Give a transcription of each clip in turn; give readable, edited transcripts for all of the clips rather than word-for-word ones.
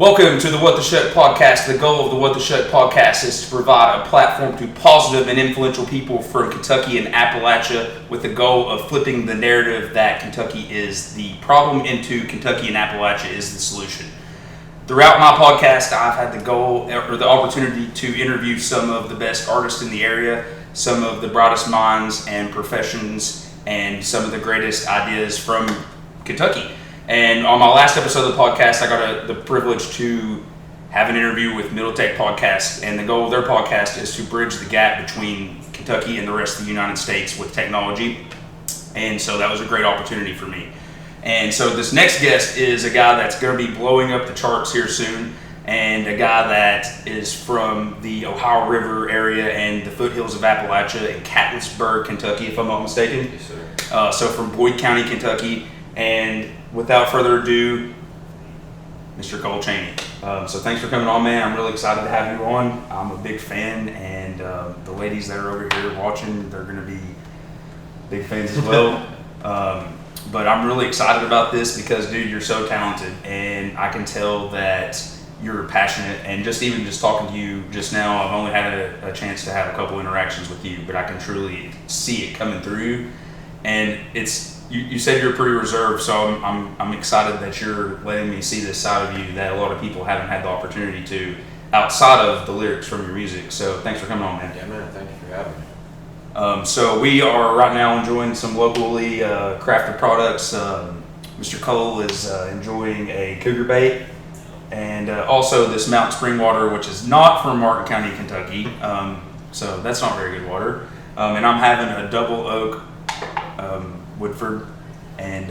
Welcome to the What the Shuck podcast. The goal of the What the Shuck podcast is to provide a platform to positive and influential people from Kentucky and Appalachia with the goal of flipping the narrative that Kentucky is the problem into Kentucky and Appalachia is the solution. Throughout my podcast, I've had the goal or the opportunity to interview some of the best artists in the area, some of the brightest minds and professions, and some of the greatest ideas from Kentucky. And on my last episode of the podcast, I got the privilege to have an interview with Middle Tech Podcast. And the goal of their podcast is to bridge the gap between Kentucky and the rest of the United States with technology. And so that was a great opportunity for me. And so this next guest is a guy that's going to be blowing up the charts here soon, and a guy that is from the Ohio River area and the foothills of Appalachia in Cattlesburg, Kentucky, if I'm not mistaken. Yes, sir. So from Boyd County, Kentucky. And without further ado, Mr. Cole Chaney. So thanks for coming on, man. I'm really excited to have you on. I'm a big fan, and the ladies that are over here watching, they're going to be big fans as well. But I'm really excited about this because, dude, you're so talented, and I can tell that you're passionate. And just talking to you just now, I've only had a chance to have a couple interactions with you, but I can truly see it coming through you. And you said you're pretty reserved, so I'm excited that you're letting me see this side of you that a lot of people haven't had the opportunity to outside of the lyrics from your music. So thanks for coming on, man. Yeah, man. Thank you for having me. So we are right now enjoying some locally crafted products. Mr. Cole is enjoying a cougar bait, and also this Mountain Spring water, which is not from Martin County, Kentucky. So that's not very good water. And I'm having a double oak Woodford, and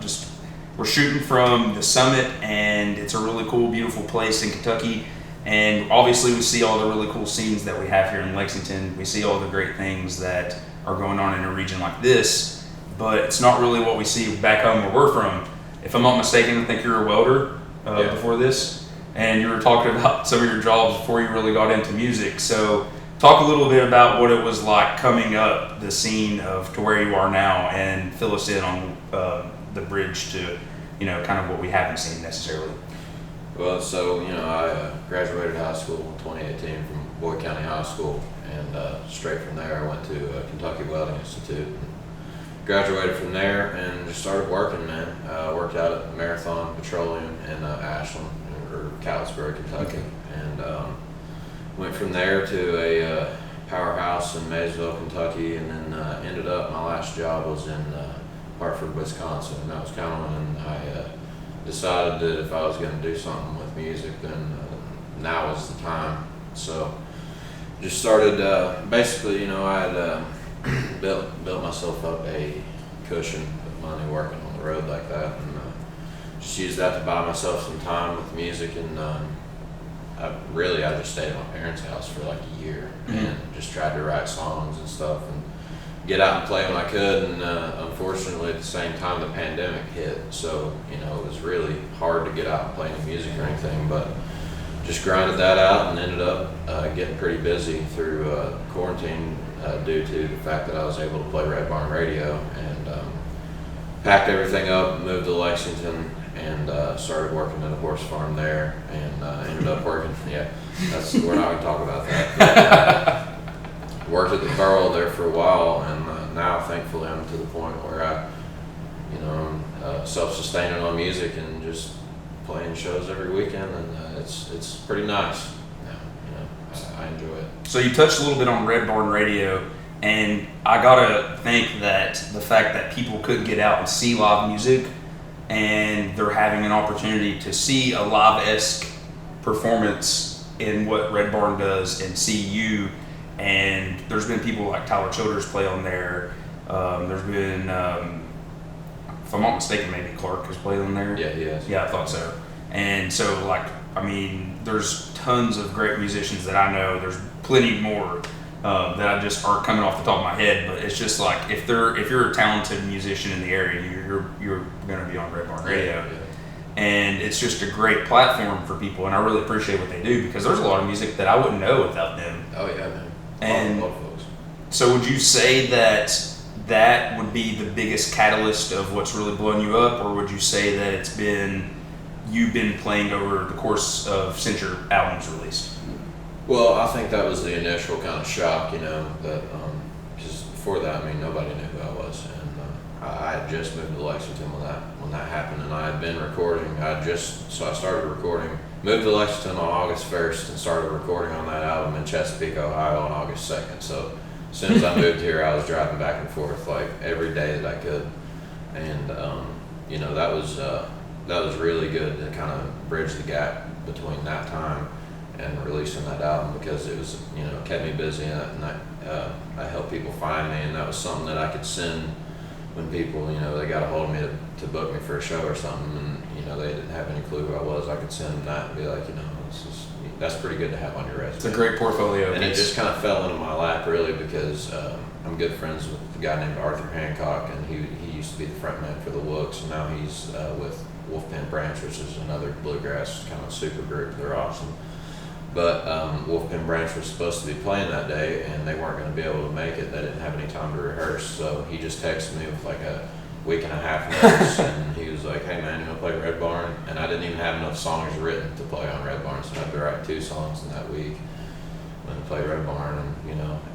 just we're shooting from the summit, and it's a really cool, beautiful place in Kentucky. And obviously we see all the really cool scenes that we have here in Lexington. We see all the great things that are going on in a region like this, but it's not really what we see back home where we're from. If I'm not mistaken, I think you're a welder before this, and you were talking about some of your jobs before you really got into music. So talk a little bit about what it was like coming up the scene to where you are now, and fill us in on the bridge to, kind of what we haven't seen necessarily. Well, so, I graduated high school in 2018 from Boyd County High School, and straight from there I went to Kentucky Welding Institute. Graduated from there and just started working, man. Worked out at Marathon Petroleum in Ashland, or Cattlesburg, Kentucky. And went from there to a powerhouse in Maysville, Kentucky, and then ended up, my last job was in Hartford, Wisconsin. And that was kind of when I decided that if I was going to do something with music, then now was the time. So just started, basically, I had built myself up a cushion of money working on the road like that, and just used that to buy myself some time with music. And I just stayed at my parents' house for like a year, and just tried to write songs and stuff and get out and play when I could. And unfortunately, at the same time, the pandemic hit, so it was really hard to get out and play any music or anything. But just grinded that out and ended up getting pretty busy through quarantine due to the fact that I was able to play Red Barn Radio, and packed everything up, moved to Lexington, and started working at a horse farm there, and ended up working. Yeah, we're not going to talk about that. Worked at the Burl there for a while, and now thankfully I'm to the point where I'm self-sustaining on music and just playing shows every weekend, and it's pretty nice. I enjoy it. So you touched a little bit on Red Barn Radio, and I gotta think that the fact that people couldn't get out and see live music, and they're having an opportunity to see a live-esque performance in what Red Barn does and see you. And there's been people like Tyler Childers play on there. There's been, if I'm not mistaken, maybe Clark has played on there. Yeah, he has. Yeah, I thought so. And so, there's tons of great musicians that I know. There's plenty more that I just aren't coming off the top of my head. But it's just like if you're a talented musician in the area, you're going to be on Red Barn Radio. Yeah. And it's just a great platform for people, and I really appreciate what they do, because there's a lot of music that I wouldn't know without them. Oh yeah, man. And all folks. So would you say that would be the biggest catalyst of what's really blown you up, or would you say that it's been you've been playing over the course of since your album's released? Well, I think that was the initial kind of shock, that because before that, I mean, nobody knew who I was, and I had just moved to Lexington when that happened, and I had been recording. So I started recording, moved to Lexington on August 1st, and started recording on that album in Chesapeake, Ohio, on August 2nd. So as soon as I moved here, I was driving back and forth like every day that I could, and that was really good to kind of bridge the gap between that time and releasing that album, because it was, kept me busy, and I helped people find me, and that was something that I could send when people, they got a hold of me to book me for a show or something, and they didn't have any clue who I was. I could send them that and be like, that's pretty good to have on your resume. It's a great portfolio. And it just kind of fell into my lap, really, because I'm good friends with a guy named Arthur Hancock, and he used to be the frontman for the Wooks, and now he's with Wolfpen Branch, which is another bluegrass kind of super group. They're awesome. But Wolfpen Branch was supposed to be playing that day, and they weren't going to be able to make it. They didn't have any time to rehearse, so he just texted me with like a week and a half notice, and he was like, "Hey man, you want to play Red Barn?" And I didn't even have enough songs written to play on Red Barn, so I had to write 2 songs in that week when I played Red Barn, and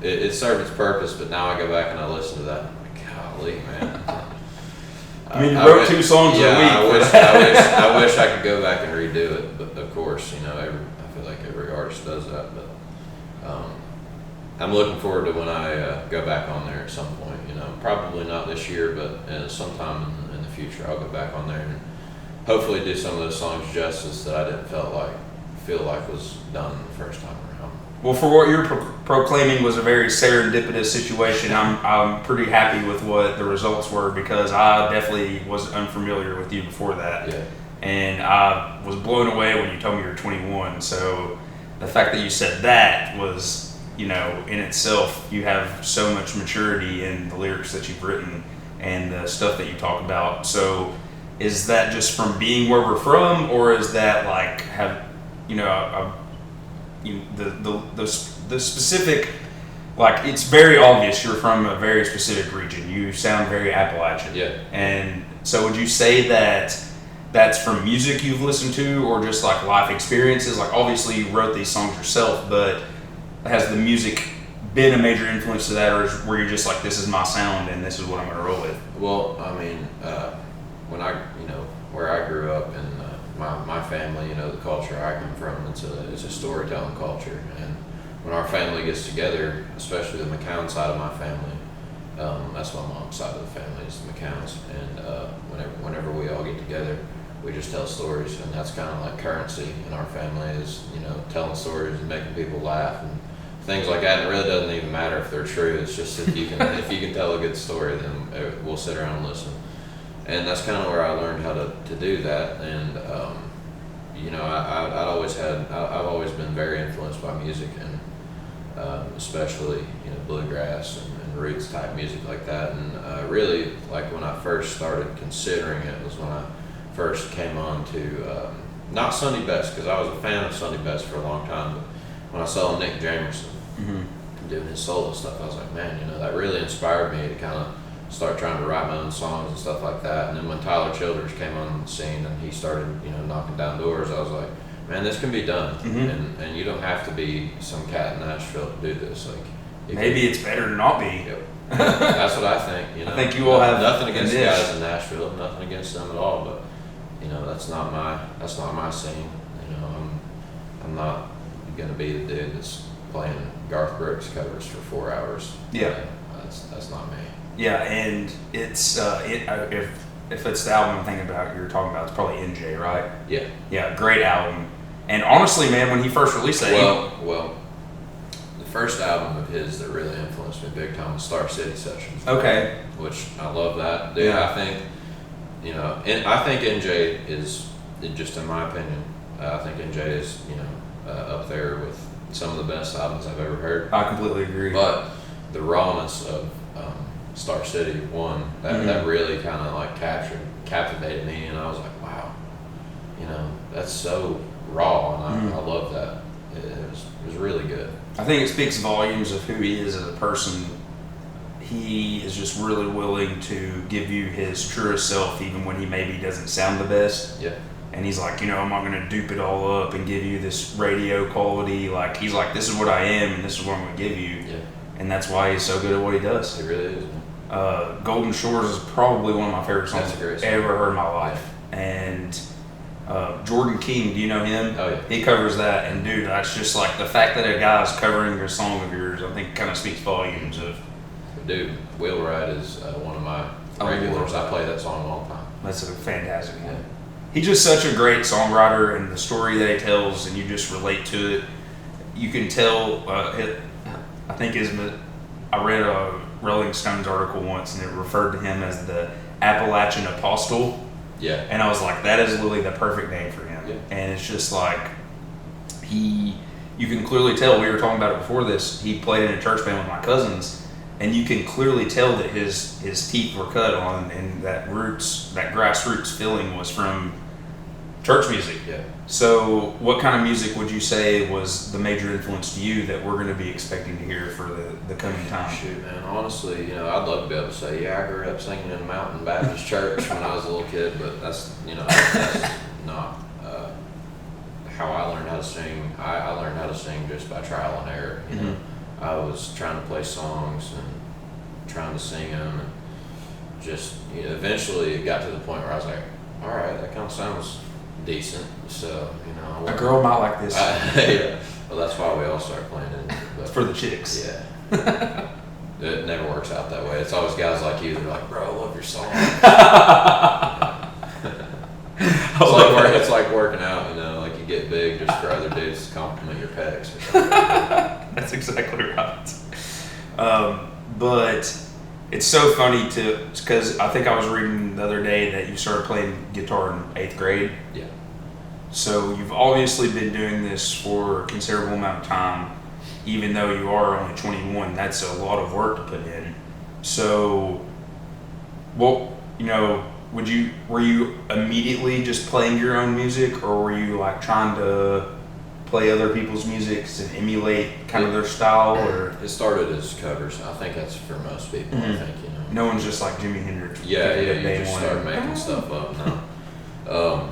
it served its purpose. But now I go back and I listen to that, and I'm like, golly, man. I mean, you wrote 2 songs a week. I wish I could go back and redo it, but of course, I feel like every artist does that. But I'm looking forward to when I go back on there at some point. Probably not this year, but sometime in the future, I'll go back on there and hopefully do some of those songs justice that I didn't feel like was done the first time around. Well, for what you're proclaiming was a very serendipitous situation, I'm pretty happy with what the results were, because I definitely was unfamiliar with you before that. Yeah. And I was blown away when you told me you were 21. So the fact that you said that was, in itself, you have so much maturity in the lyrics that you've written and the stuff that you talk about. So is that just from being where we're from, or is that like the specific, like, it's very obvious you're from a very specific region. You sound very Appalachian. Yeah. And so would you say that that's from music you've listened to, or just like life experiences? Like, obviously you wrote these songs yourself, but has the music been a major influence to that, or were you just like, this is my sound and this is what I'm going to roll with? Well, I mean, when where I grew up, and my family, the culture I come from, it's a storytelling culture, and when our family gets together, especially the McCown side of my family, that's my mom's side of the family, is the McCowns, and whenever we all get together, we just tell stories, and that's kind of like currency in our family, is telling stories and making people laugh and things like that. And it really doesn't even matter if they're true. It's just if you can tell a good story, then we'll sit around and listen. And that's kind of where I learned how to do that. And I've always been very influenced by music, and especially bluegrass and roots type music like that. And really, like, when I first started considering it was when I first came on to not Sonny Best, because I was a fan of Sonny Best for a long time, but when I saw Nick Jamerson doing his solo stuff, I was like, man, that really inspired me to kind of start trying to write my own songs and stuff like that. And then when Tyler Childers came on the scene and he started knocking down doors, I was like, man, this can be done. And you don't have to be some cat in Nashville to do this. Like, maybe it's better to not be. Yep. That's what I think. I think you all have nothing against the guys in Nashville, nothing against them at all, but that's not my scene. I'm not gonna be the dude that's playing Garth Brooks covers for 4 hours. Yeah, that's not me. Yeah, and it's if it's the album I'm thinking about, you're talking about, it's probably NJ, right? Yeah. Yeah, great album. And honestly, man, when he first released that, well, the first album of his that really influenced me big time was Star City Sessions. Okay. Which I love that. Dude, Yeah. I think, I think NJ is, just in my opinion, I think NJ is, up there with some of the best albums I've ever heard. I completely agree. But the rawness of Star City that really kind of like captivated me, and I was like, wow, that's so raw, and I love that. It was really good. I think it speaks volumes of who he is as a person. He is just really willing to give you his truest self, even when he maybe doesn't sound the best. Yeah. And he's like, I'm not going to dupe it all up and give you this radio quality. Like, he's like, this is what I am and this is what I'm going to give you. Yeah. And that's why he's so good at what he does. It really is. Golden Shores is probably one of my favorite songs That's a great I've song. ever heard in my life. And Jordan King, do you know him? Oh, yeah. He covers that. And, dude, that's just like the fact that a guy's covering a song of yours, I think kind of speaks volumes of. Dude, Wheelwright is one of my regulars. I play that song all the time. That's a fantastic one. Yeah. He's just such a great songwriter, and the story that he tells, and you just relate to it. You can tell. I think I read a Rolling Stones article once, and it referred to him as the Appalachian Apostle. Yeah. And I was like, that is literally the perfect name for him. Yeah. And it's just like you can clearly tell. We were talking about it before this. He played in a church band with my cousins. And you can clearly tell that his teeth were cut on, and that grassroots feeling was from church music. Yeah. So, what kind of music would you say was the major influence to you that we're going to be expecting to hear for the coming time? Shoot, man. Honestly, I'd love to be able to say, yeah, I grew up singing in a Mountain Baptist church when I was a little kid, but that's not how I learned how to sing. I learned how to sing just by trial and error. I was trying to play songs and trying to sing them, and just eventually it got to the point where I was like, all right, that kind of sounds decent. So a girl might like this. Yeah. Well, that's why we all start playing it. But, for the chicks. Yeah. It never works out that way. It's always guys like you that are like, bro, I love your song. It's like working out. Like you get big just for other dudes to compliment your pecs or something. That's exactly right. But it's so funny because I think I was reading the other day that you started playing guitar in 8th grade. Yeah. So you've obviously been doing this for a considerable amount of time, even though you are only 21. That's a lot of work to put in. So, were you immediately just playing your own music, or were you like trying to play other people's music and emulate kind of their style? Or it started as covers. I think that's for most people. I think no one's just like Jimi Hendrix. Yeah, you just start making stuff up. No.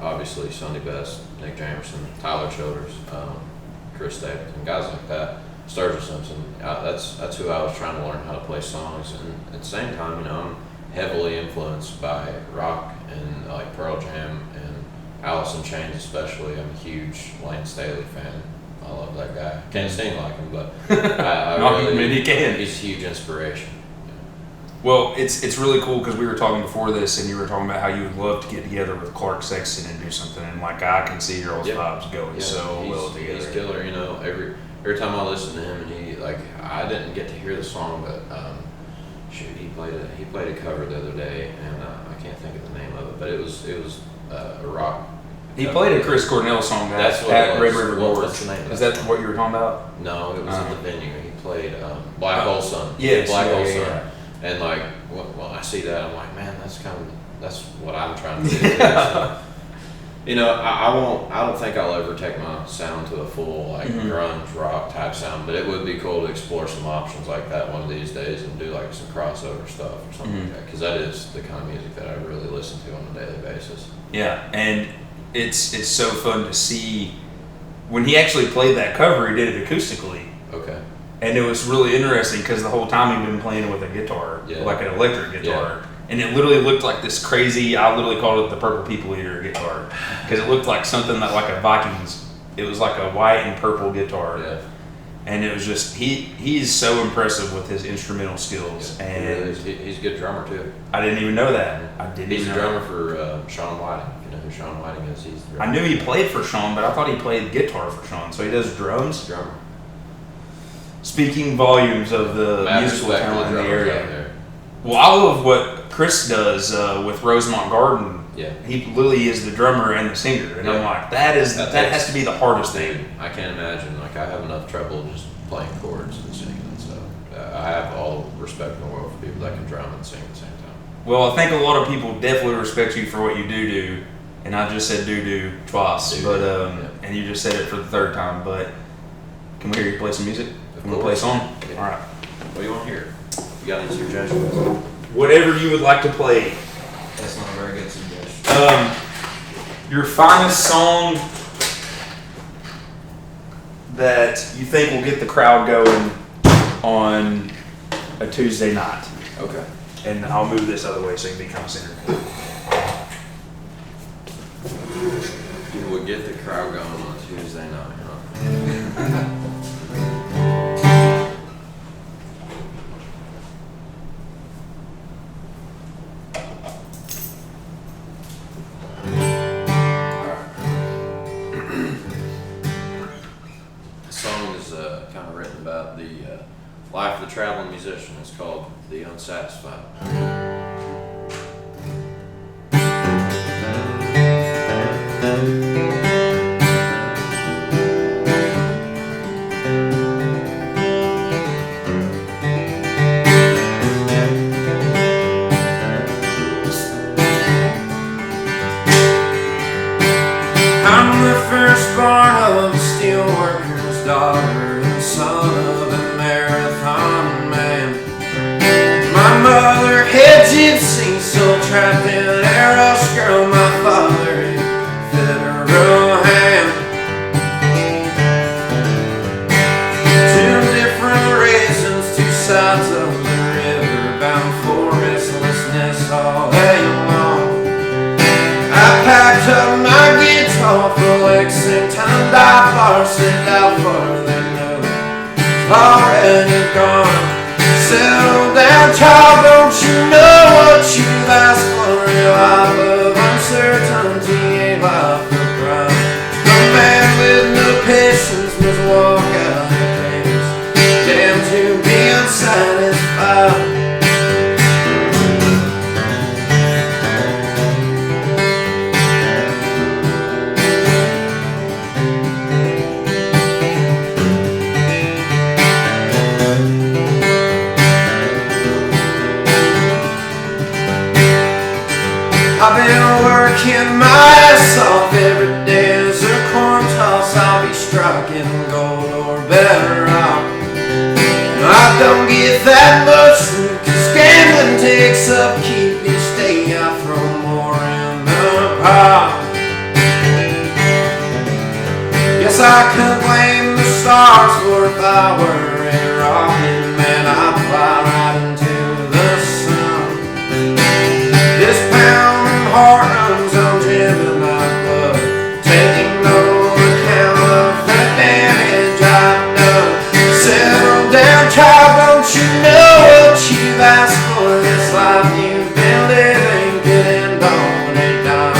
Obviously Sonny Best, Nick Jamerson, Tyler Childers, Chris Davis, and guys like that. Sturgill Simpson. That's who I was trying to learn how to play songs, and at the same time, I'm heavily influenced by rock and like Pearl Jam and Alice in Chains especially. I'm a huge Lane Staley fan. I love that guy. Can't sing like him, but I really, he can. He's a huge inspiration. Well, it's really cool because we were talking before this, and you were talking about how you would love to get together with Clark Sexton and do something, and like I can see your vibes going so well together. He's killer. Every time I listen to him, and I didn't get to hear the song, but he played a cover the other day, and I can't think of the name of it, but it was a rock. He played a Chris Cornell song at Red River Gorge. What's the name? Is that what you were talking about? No, it was at the venue. He played Black Hole Sun. Yes, Black Hole Sun. Yeah. And when I see that, I'm like, man, that's what I'm trying to do. So, I don't think I'll ever take my sound to a full grunge rock type sound, but it would be cool to explore some options like that one of these days and do like some crossover stuff or something like that, because that is the kind of music that I really listen to on a daily basis. Yeah, and it's so fun to see when he actually played that cover. He did it acoustically. Okay. And it was really interesting because the whole time he'd been playing with a guitar, like an electric guitar. And it literally looked like this crazy, I literally called it the Purple People Eater guitar. Because it looked like something that like a Vikings, it was like a white and purple guitar. Yeah. And it was just, he's so impressive with his instrumental skills. Yeah, and he's a good drummer too. I didn't even know that. He's a drummer for Sean Whiting. If you know who Sean Whiting is, he's the drummer. I knew he played for Sean, but I thought he played guitar for Sean. So he does drums? Drummer. Speaking volumes of the musical talent in the area. Well, I love what Chris does with Rosemont Garden. Yeah. He literally is the drummer and the singer. And I'm like, that has to be the hardest thing. I can't imagine. Like, I have enough trouble just playing chords and singing and stuff. I have all the respect in the world for people that can drum and sing at the same time. Well, I think a lot of people definitely respect you for what you do. And I just said do twice. And you just said it for the third time. But can we hear you play some music? You want to play a song? Yeah. All right. What do you want to hear? You got any suggestions? Whatever you would like to play. That's not a very good Your finest song that you think will get the crowd going on a Tuesday night. Okay. And I'll move this other way so you can be kind of centered. You would get the crowd going on Tuesday night, huh? The song is kind of written about the life of the traveling musician. It's called The Unsatisfied. I'm the firstborn of a steelworker's daughter and son of a marathon man. My mother had gypsy, soul trapped in Eros girl. My father a federal hand. Two different reasons, two sides of the river, bound for restlessness all day long. I packed up my guitar for Lexington, dive bar, sit out for the note. Already gone. Settle down, child, don't you know what you've asked for? A life of uncertainty, a life of crime. The man with no patience must walk out the gates, damned to be unsatisfied. I've been working my ass off every day as a corn toss. I'll be striking gold or better off. I don't get that much sleep, 'cause gambling takes upkeep each day. I throw more in the pot. Guess I could blame the stars, for if I were a rocket man, I'd fly right into the sun. This pound heart runs on Gemini blood, taking no account of the damage I've done. Settle down, child, don't you know what you've asked for? This life you've been living could end on a dime.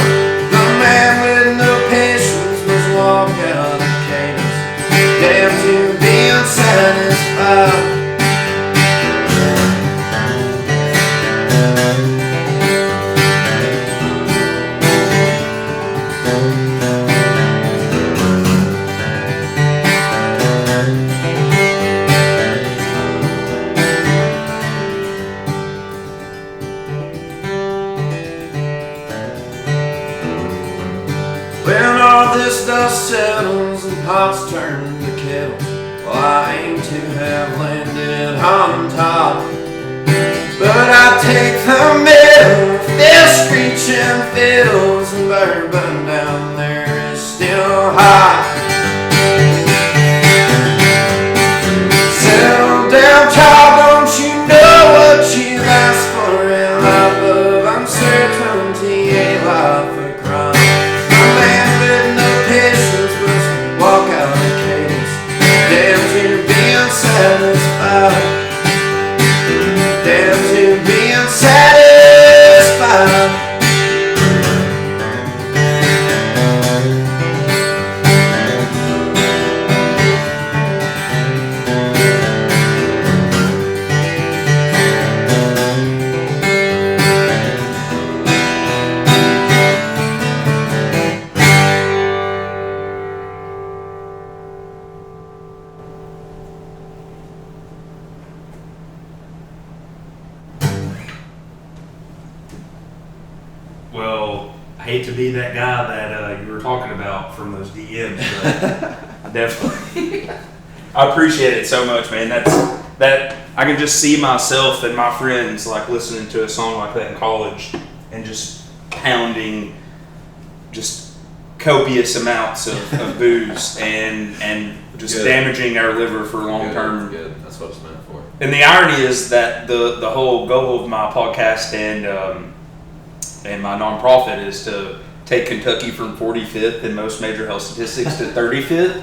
The man with no patience must walk out the cadence, damned to be unsatisfied. When all this dust settles and pots turn to kettles, well, I aim to have landed on top. But I take the middle, if they're screeching fiddles, and bourbon down there is still hot. Settle down, child, don't you know what you've asked for? A life of uncertainty, a life of crime. A man with no patience must walk out the cadence, damned to be unsatisfied. Damned to be unsatisfied. Well, I hate to be that guy that you were talking about from those DMs, but I definitely, I appreciate it so much, man. That I can just see myself and my friends like listening to a song like that in college and just pounding just copious amounts of booze and just damaging our liver for long term. Good. That's what it's meant for. And the irony is that the whole goal of my podcast and my nonprofit is to take Kentucky from 45th in most major health statistics to 35th,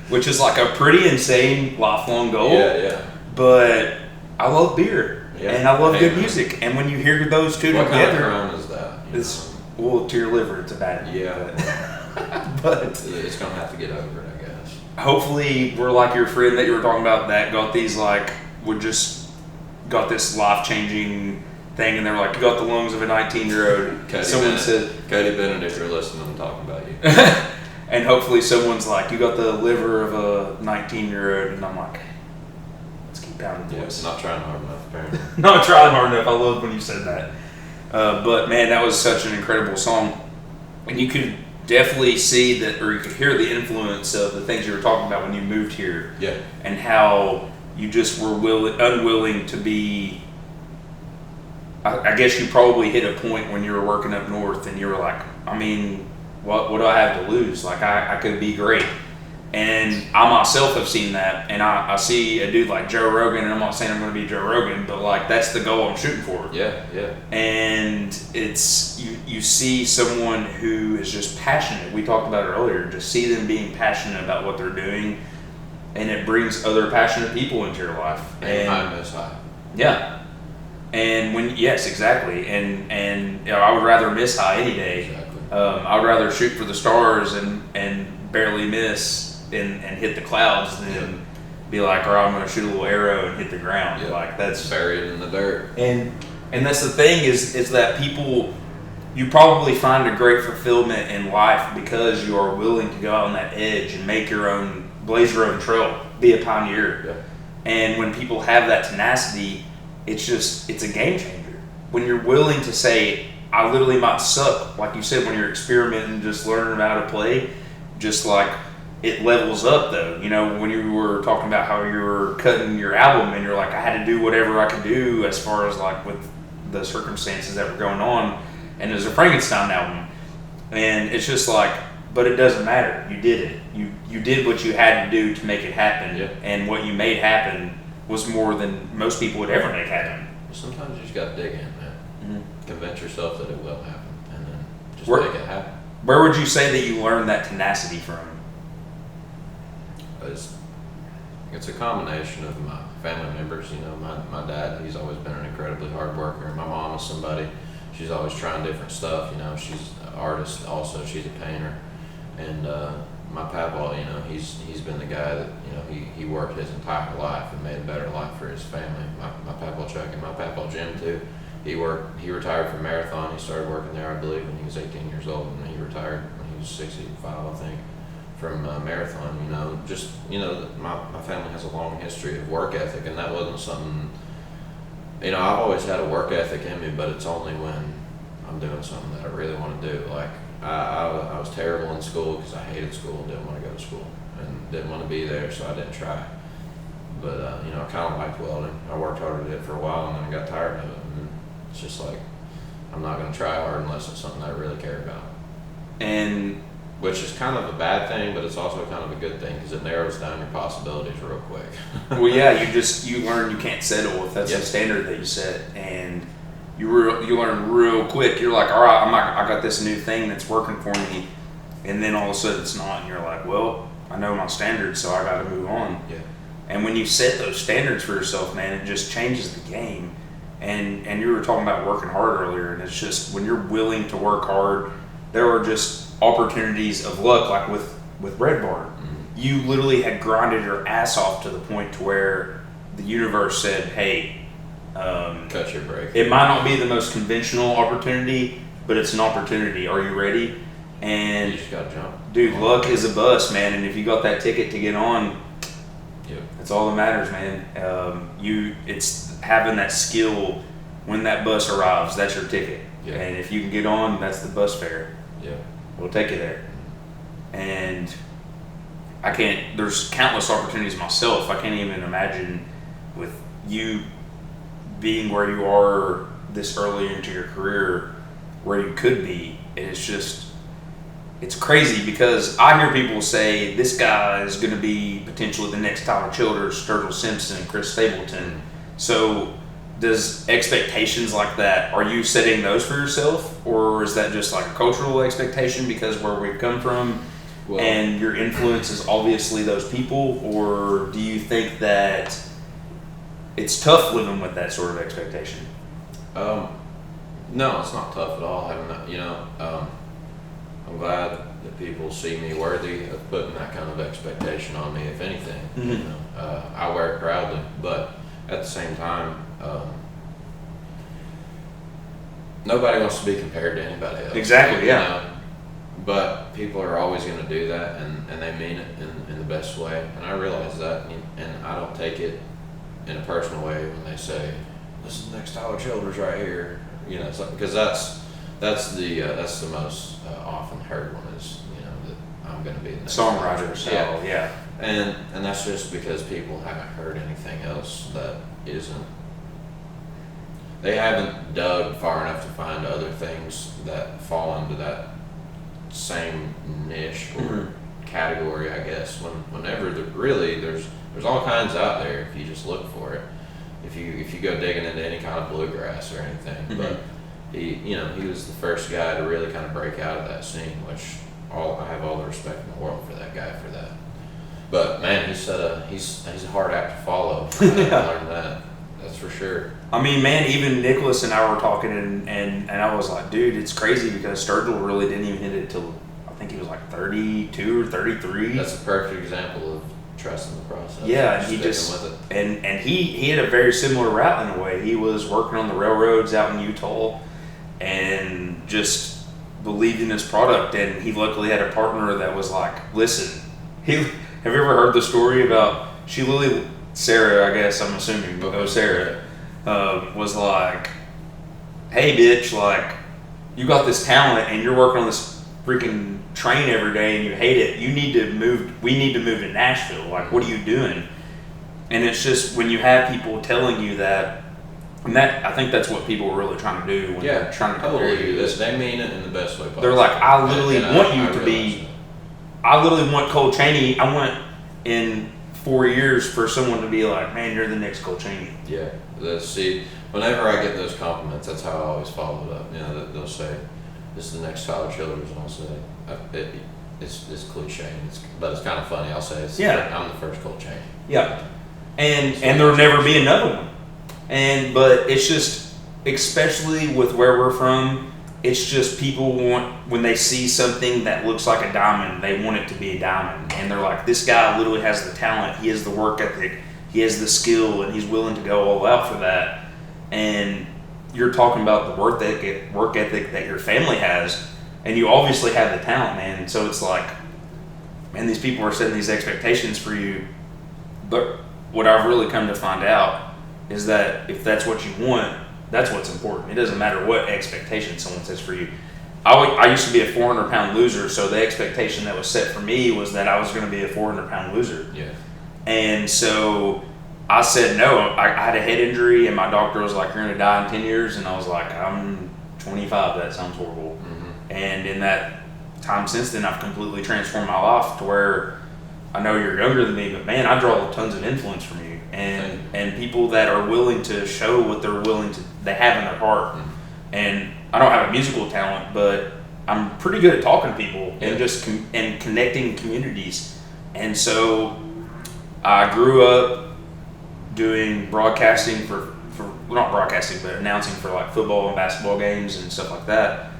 which is like a pretty insane lifelong goal. Yeah. But I love beer and I love good man. music, and when you hear those two What together, kind of crime is that? it's well to your liver. It's a bad one. Yeah. But It's gonna have to get over it, I guess. hopefully we're like your friend that you were talking about that got these got this life-changing thing, and they were like, you got the lungs of a 19-year-old. Someone said, Cody Bennett, if you're listening, I'm talking about you. and hopefully someone's like, you got the liver of a 19-year-old, and I'm like, let's keep pounding Yeah, boys. it's not trying hard enough, apparently. Not trying hard enough. I loved when you said that. But man, that was such an incredible song, and you could definitely see that, or you could hear the influence of the things you were talking about when you moved here. Yeah. And how you just were unwilling to be. I guess you probably hit a point when you were working up north, and you were like, I mean, what do I have to lose? Like I could be great. And I myself have seen that, and I see a dude like Joe Rogan, and I'm not saying I'm going to be Joe Rogan, but like that's the goal I'm shooting for. Yeah. And it's you see someone who is just passionate. We talked about it earlier. Just see them being passionate about what they're doing, and it brings other passionate people into your life. And high miss high. Yeah. And yes, exactly. And you know, I would rather miss high any day. Exactly. I would rather shoot for the stars and barely miss and hit the clouds than be like, all right, I'm going to shoot a little arrow and hit the ground. Yep. Like that's buried in the dirt. And that's the thing is that people, you probably find a great fulfillment in life because you are willing to go out on that edge and blaze your own trail, be a pioneer. Yeah. And when people have that tenacity, it's a game changer. When you're willing to say, I literally might suck, like you said, when you're experimenting, just learning how to play, just like it levels up though. You know, when you were talking about how you were cutting your album and you're like, I had to do whatever I could do as far as like with the circumstances that were going on, and it was a Frankenstein album. And it's just like, but it doesn't matter. You did it. You did what you had to do to make it happen. Yeah. And what you made happen was more than most people would ever make happen. Sometimes you just got to dig in, man. Mm-hmm. Convince yourself that it will happen, and then just Where- make it happen. Where would you say that you learned that tenacity from? It's a combination of my family members. You know, my dad, he's always been an incredibly hard worker. My mom is somebody, she's always trying different stuff. You know, she's an artist also, she's a painter. And my papa, you know, he's been the guy that, you know, he worked his entire life and made a better life for his family. My papa Chuck and my papa Jim too. He retired from Marathon. He started working there, I believe, when he was 18 years old, and he retired when he was 65, I think, from Marathon. You know, just, you know, my family has a long history of work ethic, and that wasn't something, you know, I've always had a work ethic in me, but it's only when I'm doing something that I really want to do. Like, I was terrible in school because I hated school and didn't want to go to school and didn't want to be there, so I didn't try. But, you know, I kind of liked welding. I worked hard at it for a while, and then I got tired of it. And it's just like, I'm not going to try hard unless it's something I really care about. And which is kind of a bad thing, but it's also kind of a good thing because it narrows down your possibilities real quick. well, yeah, you learn you can't settle if that's Yep. the standard that you set, and you learn real quick. You're like, all right, I got this new thing that's working for me, and then all of a sudden it's not, and you're like, well, I know my standards, so I got to move on. Yeah. And when you set those standards for yourself, man, it just changes the game. And you were talking about working hard earlier, and it's just when you're willing to work hard, there are just opportunities of luck, like with Red Barn. Mm-hmm. You literally had grinded your ass off to the point to where the universe said, hey, cut your break. it might not be the most conventional opportunity, but it's an opportunity. Are you ready? And You just gotta jump. dude, luck is a bus, man, and if you got that ticket to get on, Yep. that's all that matters, man. It's having that skill when that bus arrives. That's your ticket, Yeah. and if you can get on, that's the bus fare. Yeah. It'll take you there. And there's countless opportunities myself. I can't even imagine with you being where you are this early into your career, where you could be. And it's just, it's crazy because I hear people say this guy is going to be potentially the next Tyler Childers, Sturgill Simpson, Chris Stapleton. So does expectations like that, are you setting those for yourself, or is that just like a cultural expectation because where we've come from and your influence is obviously those people, or do you think that it's tough living with that sort of expectation? No, it's not tough at all. Having that, I'm glad that people see me worthy of putting that kind of expectation on me. If anything, I wear it proudly. But at the same time, nobody wants to be compared to anybody else. Exactly. Yeah. But people are always going to do that, and they mean it in the best way. And I realize that, and I don't take it in a personal way when they say, "This is the next Tyler Childers right here." Because that's the most often heard one is that I'm going to be the next songwriter. Yeah. And that's just because people haven't heard anything else that isn't. They haven't dug far enough to find other things that fall into that same niche or category, I guess. Whenever there's all kinds out there if you just look for it. If you go digging into any kind of bluegrass or anything, but he was the first guy to really kind of break out of that scene, which I have all the respect in the world for that guy for that. But man, he's a hard act to follow. I learned that. That's for sure. I mean, man, even Nicholas and I were talking, and I was like, dude, it's crazy because Sturgill really didn't even hit it till I think he was like 32 or 33. That's a perfect example of trusting the process. Yeah, and he just with it. And he had a very similar route in a way. He was working on the railroads out in Utah, and just believed in his product. And he luckily had a partner that was like, listen, have you ever heard the story about Sarah, I guess I'm assuming, but Sarah was like, hey bitch, like you got this talent and you're working on this freaking train every day and you hate it. We need to move to Nashville. Like, what are you doing? And it's just when you have people telling you that, and that I think that's what people are really trying to do when they're trying to compare you. They mean it in the best way possible. They're like, I literally want you to be. I literally want Cole Chaney. I want in 4 years for someone to be like, man, you're the next Cole Chaney. Yeah. See, whenever I get those compliments, that's how I always follow it up. They'll say, this is the next Tyler Childers, and I'll say, it's cliche, but it's kind of funny. I'll say, I'm the first Cole Chaney. Yeah. And there'll never be another one. But it's just, especially with where we're from, it's just people want, when they see something that looks like a diamond, they want it to be a diamond. And they're like, this guy literally has the talent, he has the work ethic, he has the skill, and he's willing to go all out for that. And you're talking about the work ethic that your family has, and you obviously have the talent, man. So it's like, man, these people are setting these expectations for you. But what I've really come to find out is that if that's what you want, that's what's important. It doesn't matter what expectation someone sets for you. I used to be a 400-pound loser, so the expectation that was set for me was that I was going to be a 400-pound loser. Yeah. And so I said no. I had a head injury, and my doctor was like, you're going to die in 10 years. And I was like, I'm 25. That sounds horrible. Mm-hmm. And in that time since then, I've completely transformed my life to where I know you're younger than me, but man, I draw tons of influence from you. And people that are willing to show what they have in their heart. Mm-hmm. And I don't have a musical talent, but I'm pretty good at talking to people and just and connecting communities. And so I grew up doing broadcasting not broadcasting, but announcing for like football and basketball games and stuff like that.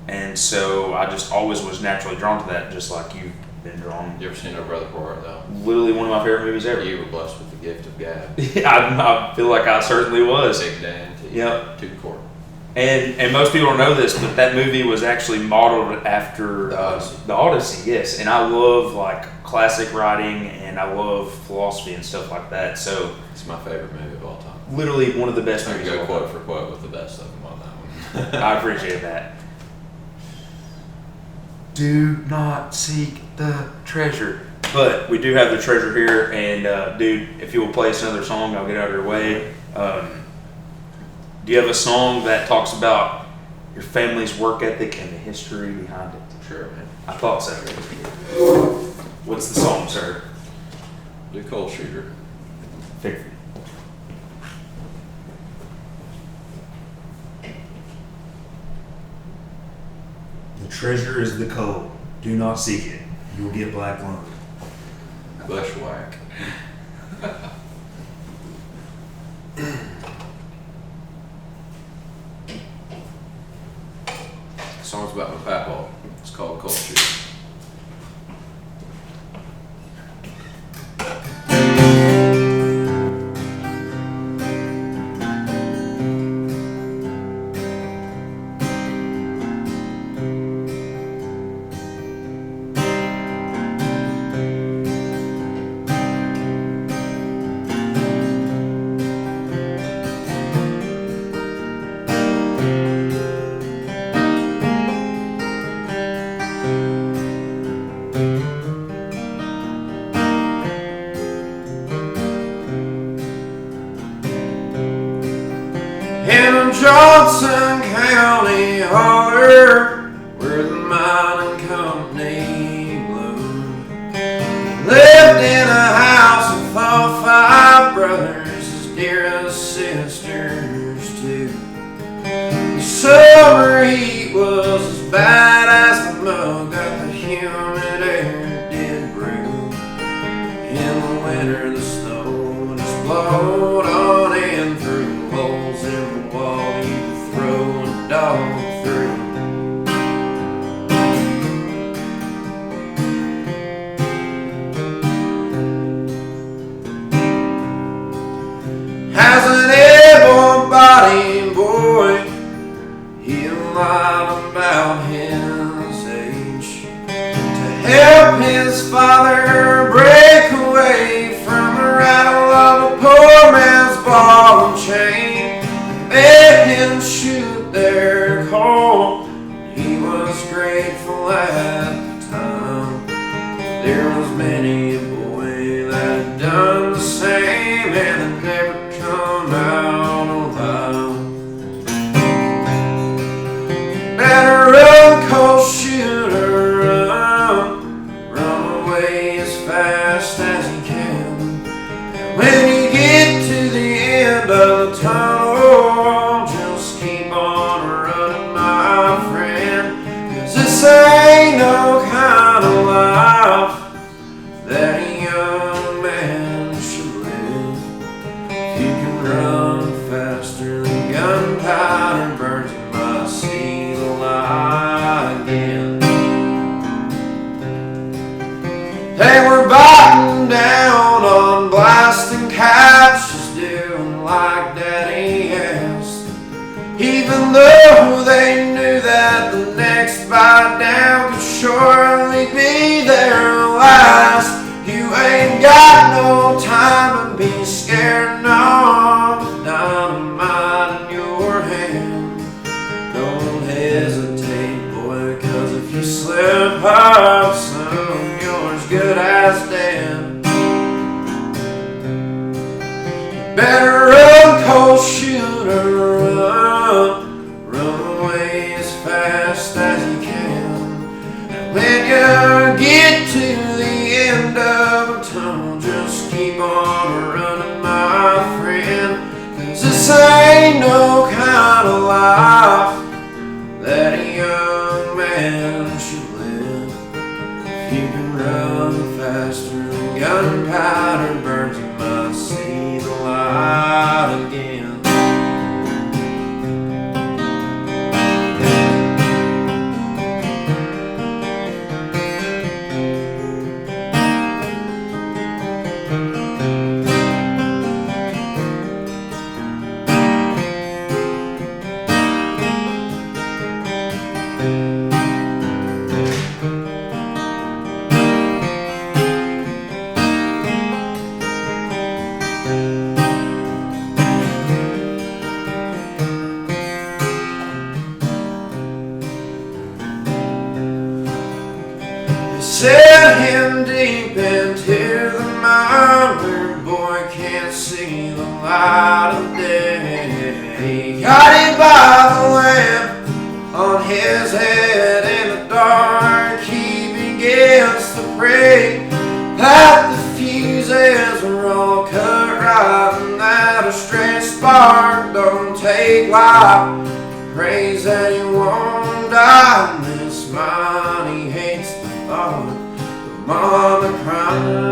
And so I just always was naturally drawn to that, just like you've been drawn. You ever seen No Brother Poor though? Literally one of my favorite movies ever. You were blessed with the gift of gab. I feel like I certainly was. Big Dan to the court. And most people don't know this, but that movie was actually modeled after the Odyssey. Yes, and I love like classic writing, and I love philosophy and stuff like that. So it's my favorite movie of all time. Literally one of the best movies. I go quote for quote with the best of them on that one. I appreciate that. Do not seek the treasure. But we do have the treasure here, and dude, if you will play us another song, I'll get out of your way. Do you have a song that talks about your family's work ethic, and the history behind it. Sure, man. I thought so. What's the song, sir? Do Cole Shooter. Figured. The treasure is the coal. Do not seek it. You will get black lung. Bushwhack. The song's about my papaw. It's called Cole Shooter. In Johnson County holler, where the mining company bloomed. Lived in a house with all 5 brothers, as dear as sisters too. The summer heat was as bad as the mug that the humid air did brew. In the winter the snow just blowed on in through holes in the wall you could throw a dog through. As an able-bodied boy, he lied about his age to help his father break away from the rattle of a poor man's ball and chain. Made him shoot their call. He was grateful at the time. There was many a boy that had done the same and had never come out alive. Better run, Cole Shooter, run. Run away as fast as you can. And when you get to the end of the tunnel, just keep on running, my friend. 'Cause this ain't no kind of life that a young man should live. If you can run faster than gunpowder burns, you might see the light again. They were biting down on blasting couches, doing like Daddy asked. Even though they knew that the next bite down could surely be their last. You ain't got no time to be scared, no. Dynamite in your hand. Don't hesitate, boy, 'cause if you slip up, son, you're as good as dead. Better run, Cole Shooter, run. Run away as fast as you can. And when you get to the end of a tunnel, just keep on running, my friend. 'Cause this ain't no kind of life that a young man should live. If you can run faster than gunpowder burns, you might see the light again. Set him deep into the mine where a boy can't see the light of day. Guided by the lamp fake life. Prays that he won't die. And this mind, he hates the thought of mama crying.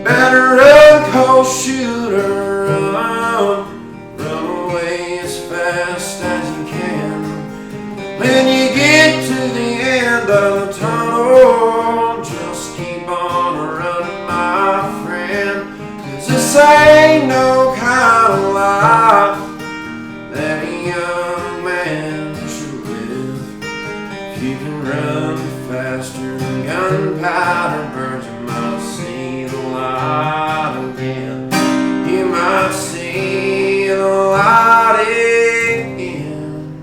Better run, Cole, shooter, run away as fast as you can. When you get to the end of the tunnel, just keep on running, my friend. 'Cause this ain't no kind of life that a young man should live. If you can run faster than gunpowder burns, you might see the light again. You might see the light again.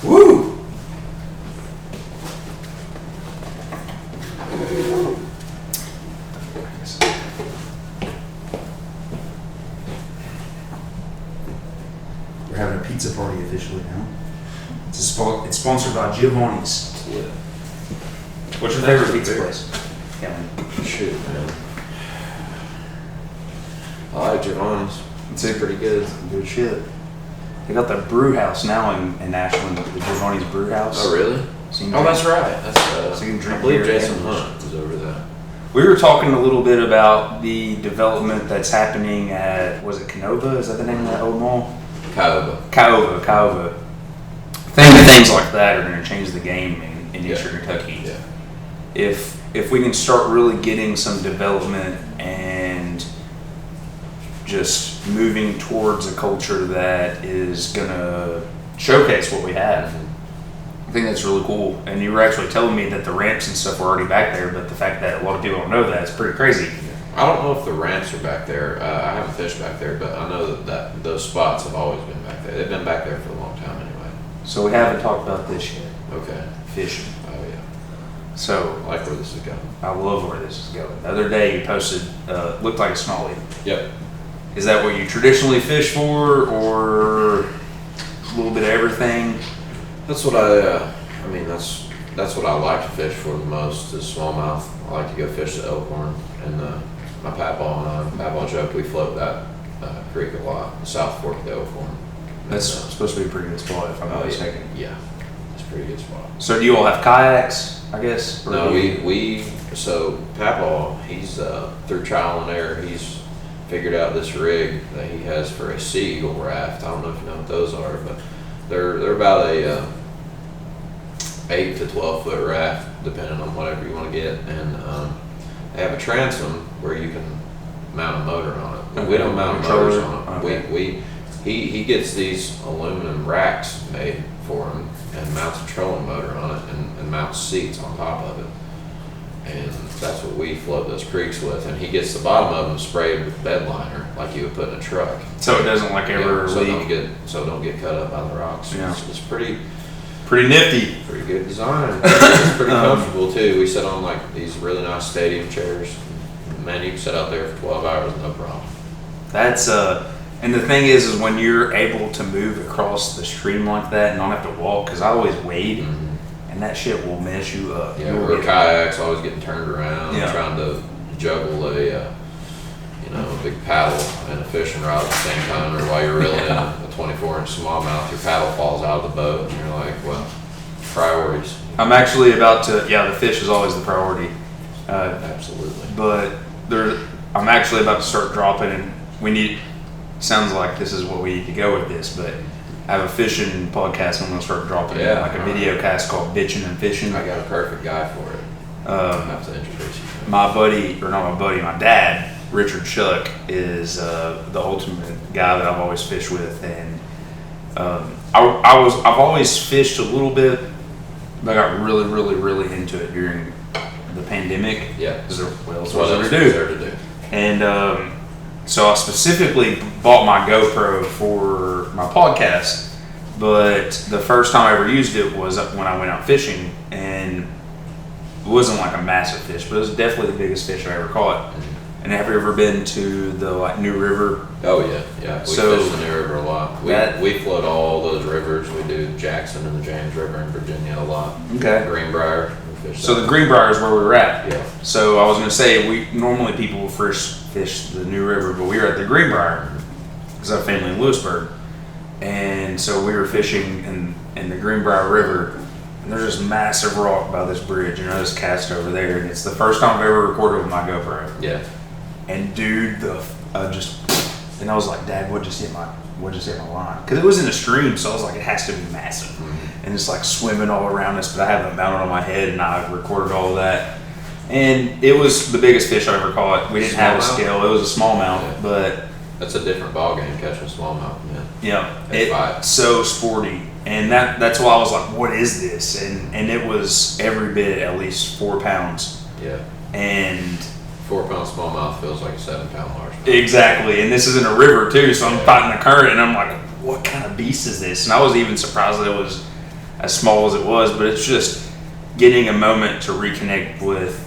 Woo! We're having a pizza party officially now. It's sponsored by Giovanni's. What's your favorite pizza place? Shoot, man. I like Giovanni's. It's pretty good. Good shit. They got the brew house now in Ashland, the Giovanni's Brew House. Oh, really? So you Oh, can that's drink- right. That's So you can drink I believe beer Jason and- Hunt was over there. We were talking a little bit about the development that's happening at, was it Canova? Is that the name of that old mall? Kiowa. Caova. Things like that are going to change the game in Yeah. Eastern Kentucky. Yeah. If we can start really getting some development and just moving towards a culture that is going to showcase what we have, I think that's really cool. And you were actually telling me that the ramps and stuff were already back there, but the fact that a lot of people don't know that is pretty crazy. I don't know if the ramps are back there. I haven't fished back there, but I know that those spots have always been back there. They've been back there for a long time anyway. So we haven't talked about this yet, Okay. fishing. Oh, yeah. So I like where this is going. I love where this is going. The other day you posted, looked like a smallie. Yep. Is that what you traditionally fish for, or a little bit of everything? That's what that's what I like to fish for the most is smallmouth. I like to go fish the Elkhorn and my paddball and paddball joke. We float that creek a lot, the South Fork of the Elkhorn. That's supposed to be a pretty good spot, if I'm not mistaken. Yeah, it's a pretty good spot. So do you all have kayaks, I guess? Or No, do you- so paddball, he's through trial and error, he's figured out this rig that he has for a sea eagle raft. I don't know if you know what those are, but they're about a 8 to 12 foot raft, depending on whatever you want to get, and they have a transom where you can mount a motor on it. But we don't mount motors on it. Okay. He gets these aluminum racks made for him and mounts a trolling motor on it and mounts seats on top of it. And that's what we float those creeks with. And he gets the bottom of them sprayed with bed liner like you would put in a truck. So it doesn't like ever so leak. don't get cut up by the rocks. Yeah. It's pretty nifty. pretty good design. It's pretty comfortable too. We sit on like these really nice stadium chairs. Man, you can sit out there for 12 hours, no problem. That's and the thing is when you're able to move across the stream like that and not have to walk, because I always wade, and that shit will mess you up. Yeah, You'll we're get- kayaks, always getting turned around, Yeah. trying to juggle a big paddle and a fishing rod at the same time, or while you're reeling in a 24-inch smallmouth, your paddle falls out of the boat, and you're like, well, priorities. I'm actually about to. Yeah, the fish is always the priority. Absolutely. But I'm actually about to start dropping, and we need. Sounds like this is what we need to go with this, but I have a fishing podcast. I'm going to start dropping like a video cast called "Bitching and Fishing." I got a perfect guy for it. I have to introduce you. My dad, Richard Shuck, is the ultimate guy that I've always fished with, and I've always fished a little bit, but I got really, really, really into it during the pandemic. Yeah. Because what else What was else there is to there do? to do? And so I specifically bought my GoPro for my podcast, but the first time I ever used it was when I went out fishing, and it wasn't like a massive fish, but it was definitely the biggest fish I ever caught. And have you ever been to the New River Oh yeah. We So, fish the New River a lot. We float all those rivers. We do Jackson and the James River in Virginia a lot. Okay. Greenbrier. We fish So that. the Greenbrier is where we were at. Yeah. So I was gonna say normally people first fish the New River, but we were at the Greenbrier because I have family in Lewisburg, and so we were fishing in the Greenbrier River. And there's this massive rock by this bridge, and I just cast over there, and it's the first time I've ever recorded with my GoPro. Yeah. And dude, and I was like, Dad, what just hit my line? Because it was in a stream, so I was like, it has to be massive. Mm-hmm. And it's like swimming all around us, but I have it mounted on my head, and I recorded all of that. And it was the biggest fish I ever caught. We didn't have a scale; it was a smallmouth, Yeah. but That's a different ball game catching smallmouth, man. yeah, They fight. it's so sporty. And that's why I was like, what is this? And it was every bit at least 4 pounds. Yeah. And 4 pound smallmouth feels like a 7 pound largemouth. exactly, and this is in a river too, so I'm Yeah. fighting the current, and I'm like, what kind of beast is this? And I was even surprised that it was as small as it was, but it's just getting a moment to reconnect with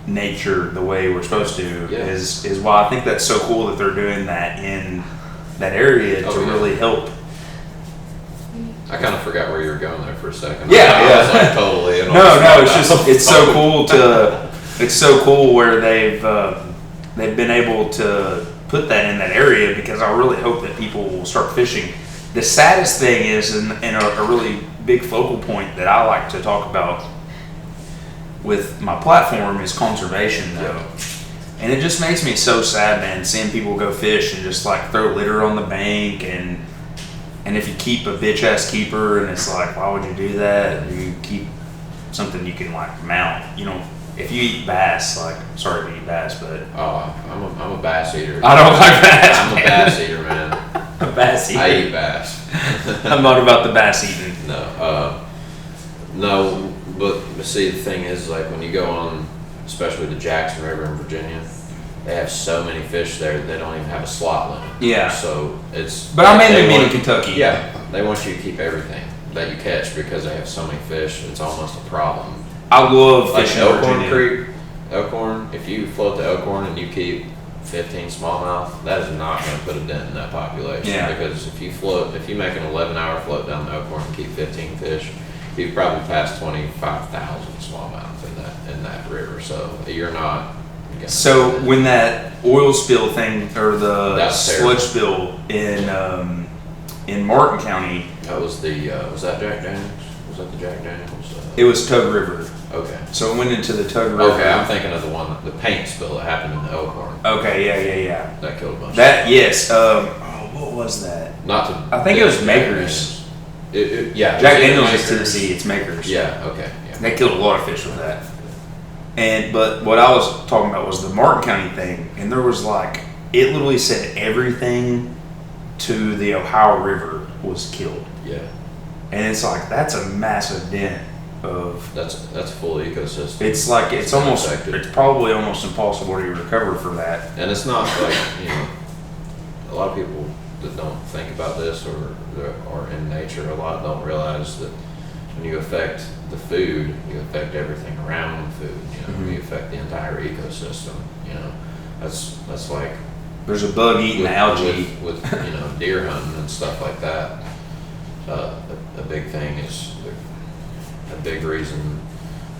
nature the way we're supposed to Yeah. is why I think that's so cool that they're doing that in that area to Oh, yeah. really help. I kind of forgot where you were going there for a second. Yeah, I yeah. was like totally in on No, the it's just smallmouth. it's so cool it's so cool where they've been able to put that in that area, because I really hope that people will start fishing. The saddest thing is, and a really big focal point that I like to talk about with my platform is conservation, though. And it just makes me so sad, man, seeing people go fish and just like throw litter on the bank, and if you keep a bitch ass keeper, and it's like, why would you do that? You keep something you can like mount. You know, if you eat bass, like, sorry to eat bass, but Oh, I'm a bass eater. I don't like bass. I'm a man. bass eater, man. A bass eater. I eat bass. I'm not about the bass eating. No, but see, the thing is, like, when you go on, especially the Jackson River in Virginia, they have so many fish there, they don't even have a slot limit. Yeah. So it's. But I mainly they mean in want- Kentucky. Yeah, they want you to keep everything that you catch because they have so many fish. It's almost a problem. I love Like fishing Elkhorn Virginia. Creek, Elkhorn. If you float the Elkhorn and you keep 15 smallmouth, that is not going to put a dent in that population. Yeah. Because if you make an 11-hour float down the Elkhorn and keep 15 fish, you've probably passed 25,000 smallmouth in that river. So you're not. gonna So put it- when that oil spill thing, or the That's sludge spill in Martin County, that was was that Jack Daniels? Was that the Jack Daniels? it was Tug River. Okay. So it went into the Tug River. Okay, I'm thinking of the paint spill that happened in the Elkhorn. Okay, yeah. That killed a bunch. That, yes. What was that? Not to. I think it was Jack Makers. Daniels. Yeah. Jack it was Daniels is Makers. Tennessee. It's Makers. Yeah. Okay. Yeah. They killed a lot of fish with that. But what I was talking about was the Martin County thing, and there was like, it literally said everything to the Ohio River was killed, Yeah. and it's like, that's a massive dent of. That's a full ecosystem. It's like it's been almost affected. it's probably almost impossible to recover from that. And it's not like, a lot of people that don't think about this or are in nature a lot don't realize that when you affect the food, you affect everything around the food. Mhm. You affect the entire ecosystem. That's like There's a bug eating algae. with deer hunting and stuff like that. A big thing is a big reason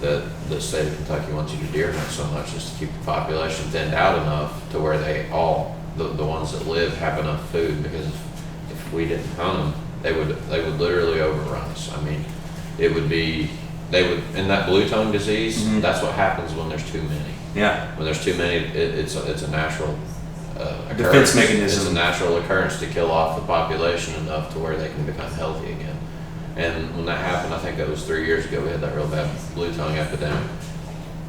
that the state of Kentucky wants you to deer hunt so much is to keep the population thinned out enough to where the ones that live have enough food, because if we didn't hunt them, they would literally overrun us. I mean, they would in that blue tongue disease. Mhm. That's what happens when there's too many. Yeah, When there's too many, it's a natural defense occurrence. mechanism. It's a natural occurrence to kill off the population enough to where they can become healthy again. And when that happened, I think that was 3 years ago, we had that real bad blue tongue epidemic.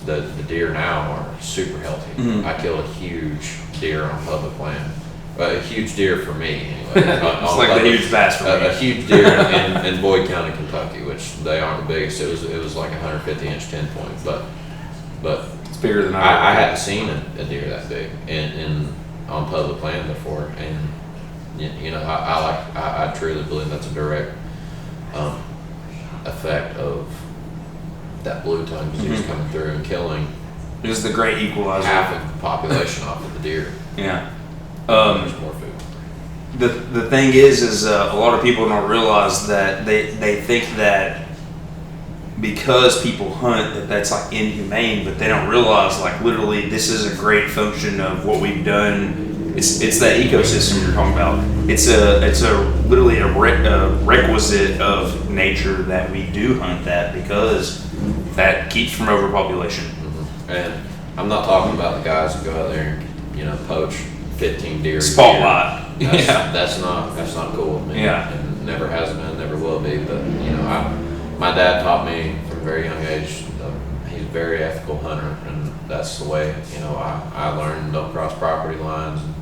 The deer now are super healthy. Mhm. I killed a huge deer on public land. A huge deer for me, anyway. it's like the huge bass for me. A huge deer in Boyd County, Kentucky, which they aren't the biggest. It was like a 150-inch 10-point, but It's bigger than I hadn't seen a deer that big on public land before, and I truly believe that's a direct effect of that blue tongue disease Mhm. coming through and killing It was the great equalizer. half of the population off of the deer. Yeah. There's more food. The thing is a lot of people don't realize that they think that because people hunt that's like inhumane, but they don't realize like literally this is a great function of what we've done. It's that ecosystem you're talking about. It's a literally a requisite of nature that we do hunt that, because that keeps from overpopulation. Mm-hmm. And I'm not talking about the guys that go out there and poach 15 deer. Spotlight. That's not cool with me. Yeah. And never has been, never will be. But my dad taught me from a very young age. He's a very ethical hunter, and that's the way I learned don't cross property lines. And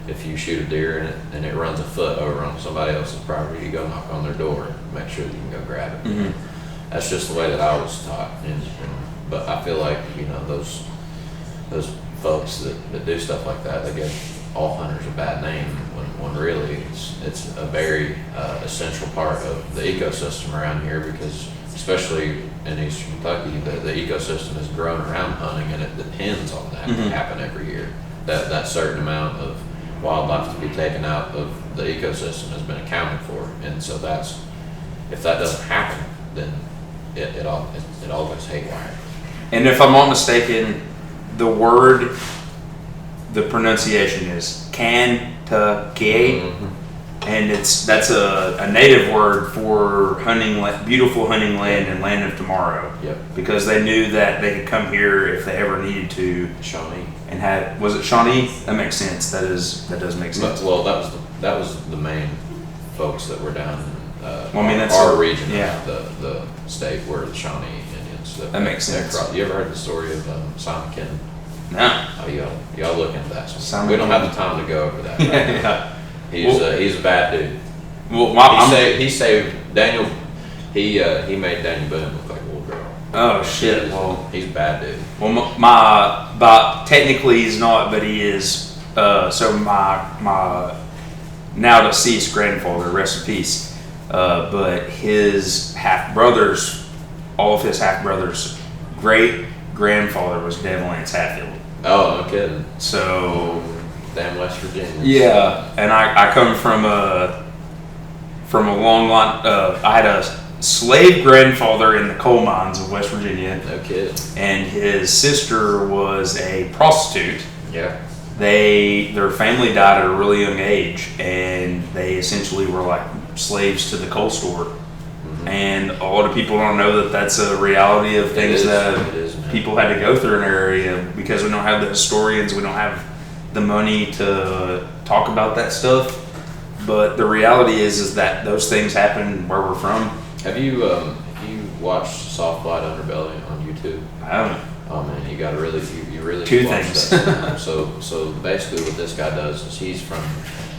if you shoot a deer and it runs a foot over on somebody else's property, you go knock on their door, make sure that you can go grab it. Mm-hmm. That's just the way that I was taught. But I feel like those folks that do stuff like that, they give all hunters a bad name when really it's a very essential part of the ecosystem around here, because especially in eastern Kentucky, the ecosystem has grown around hunting, and it depends on that to happen every year. That certain amount of wildlife to be taken out of the ecosystem has been accounted for, and so if that doesn't happen, then it all goes haywire. And if I'm not mistaken, the pronunciation is Kentucky, and that's a native word for beautiful hunting land and land of tomorrow. Yep. Because they knew that they could come here if they ever needed to. Shawnee. And was it Shawnee? That makes sense. That does make sense. Well, that was the main folks that were down in that's our region, yeah. the state were the Shawnee Indians. That makes sense. You ever heard the story of Simon Kenton? No. Oh, y'all look into that. Simon we don't Kenton. have the time to go over that. Right now. He's a bad dude. Well, he saved Daniel. He made Daniel Boone look like a little girl. Oh shit! He's a bad dude. Well, but technically he's not, but he is. So my now deceased grandfather, rest in peace. But his half brothers, all of his half brothers, great grandfather was Devil Lance Hatfield. Oh, no kidding. So. Damn West Virginia. Yeah, and I come from a long line. I had a slave grandfather in the coal mines of West Virginia. No kidding. And his sister was a prostitute. Yeah. Their family died at a really young age, and they essentially were like slaves to the coal store. Mm-hmm. And a lot of people don't know that that's a reality of things that people had to go through in our area, because we don't have the historians, we don't have the money to talk about that stuff. But the reality is that those things happen where we're from. Have you watched Soft White Underbelly on YouTube? I haven't. Oh man, you gotta you really Two watch things. That. so basically what this guy does is he's from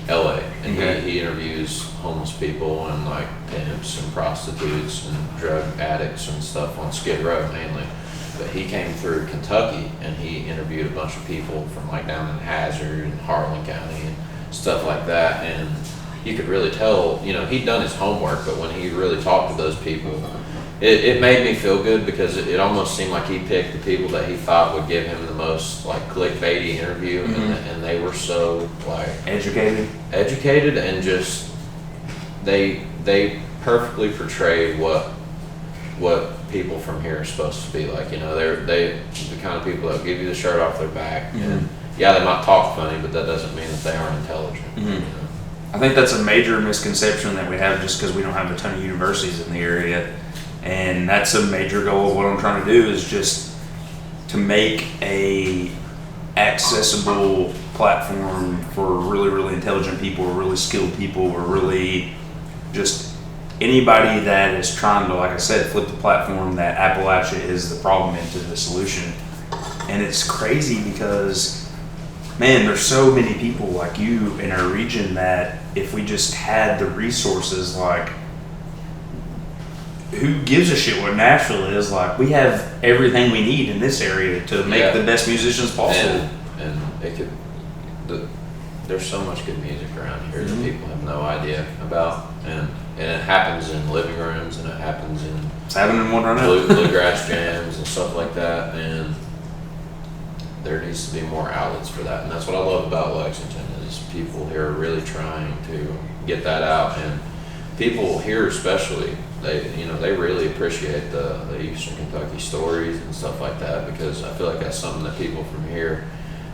LA, and he interviews homeless people and like pimps and prostitutes and drug addicts and stuff on Skid Row mainly. But he came through Kentucky and he interviewed a bunch of people from like down in Hazard and Harlan County and stuff like that. And you could really tell, he'd done his homework, but when he really talked to those people, it made me feel good, because it almost seemed like he picked the people that he thought would give him the most like clickbaity interview, and they were so like educated and just they perfectly portrayed what people from here are supposed to be like. They're the kind of people that give you the shirt off their back, and they might talk funny, but that doesn't mean that they aren't intelligent. I think that's a major misconception that we have, just because we don't have a ton of universities in the area. And that's a major goal of what I'm trying to do, is just to make a accessible platform for really, really intelligent people, or really skilled people, or really just anybody that is trying to, like I said, flip the platform that Appalachia is the problem into the solution. And it's crazy because, man, there's so many people like you in our region that if we just had the resources, like, who gives a shit what Nashville is? Like, we have everything we need in this area to make the best musicians possible. And it could, there's so much good music around here that people have no idea about, and it happens in living rooms, and it's happening in one right now. Bluegrass jams and stuff like that, and there needs to be more outlets for that, and that's what I love about Lexington is people here are really trying to get that out, and people here especially, they really appreciate the Eastern Kentucky stories and stuff like that, because I feel like that's something that people from here,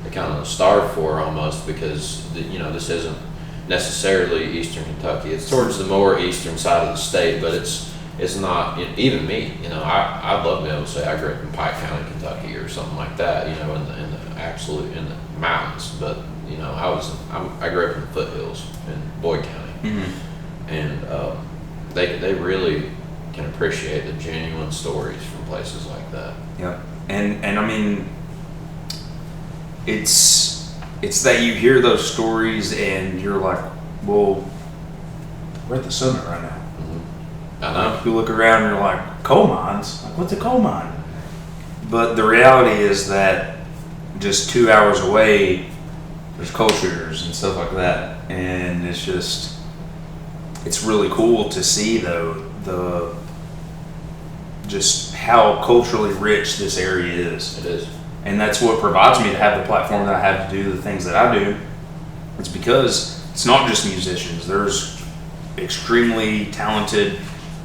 they kind of starve for almost, because this isn't necessarily Eastern Kentucky. It's towards the more eastern side of the state, but it's not. Even me, I'd love to be able to say I grew up in Pike County, Kentucky, or something like that. In the mountains, but I grew up in the foothills in Boyd County, and they really can appreciate the genuine stories from places like that. Yep. And I mean, it's that you hear those stories and you're like, well, we're at the summit right now. I know. You look around and you're like, coal mines? Like, what's a coal mine? But the reality is that just 2 hours away, there's coal shooters and stuff like that. And it's really cool to see, though, just how culturally rich this area is. It is. And that's what provides me to have the platform that I have to do the things that I do. It's because it's not just musicians. There's extremely talented,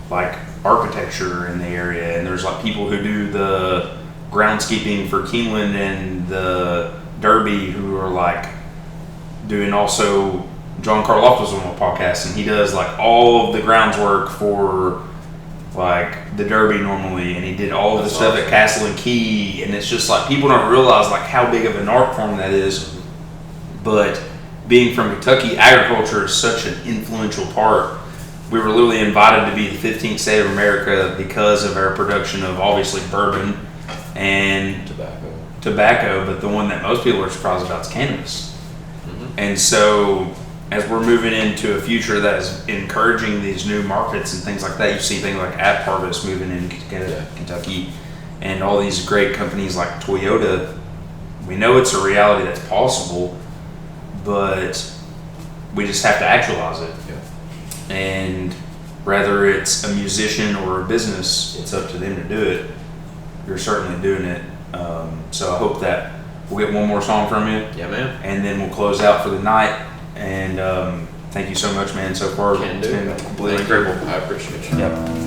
like, architecture in the area, and there's like people who do the groundskeeping for Keeneland and the Derby who are like doing also. John Karloff was on my podcast, and he does like all of the grounds work for like the Derby normally, and he did all of the stuff at Castle and Key, and it's just like people don't realize like how big of an art form that is. But being from Kentucky, agriculture is such an influential part. We were literally invited to be the 15th state of America because of our production of obviously bourbon and tobacco, but the one that most people are surprised about is cannabis. And so as we're moving into a future that is encouraging these new markets and things like that, you see things like App Harvest moving into Kentucky and all these great companies like Toyota. We know it's a reality that's possible, but we just have to actualize it. And whether it's a musician or a business, it's up to them to do it. You're certainly doing it. So I hope that we'll get one more song from you. Yeah, man. And then we'll close out for the night. And thank you so much, man. So far, it's been completely incredible. I appreciate you. Yep.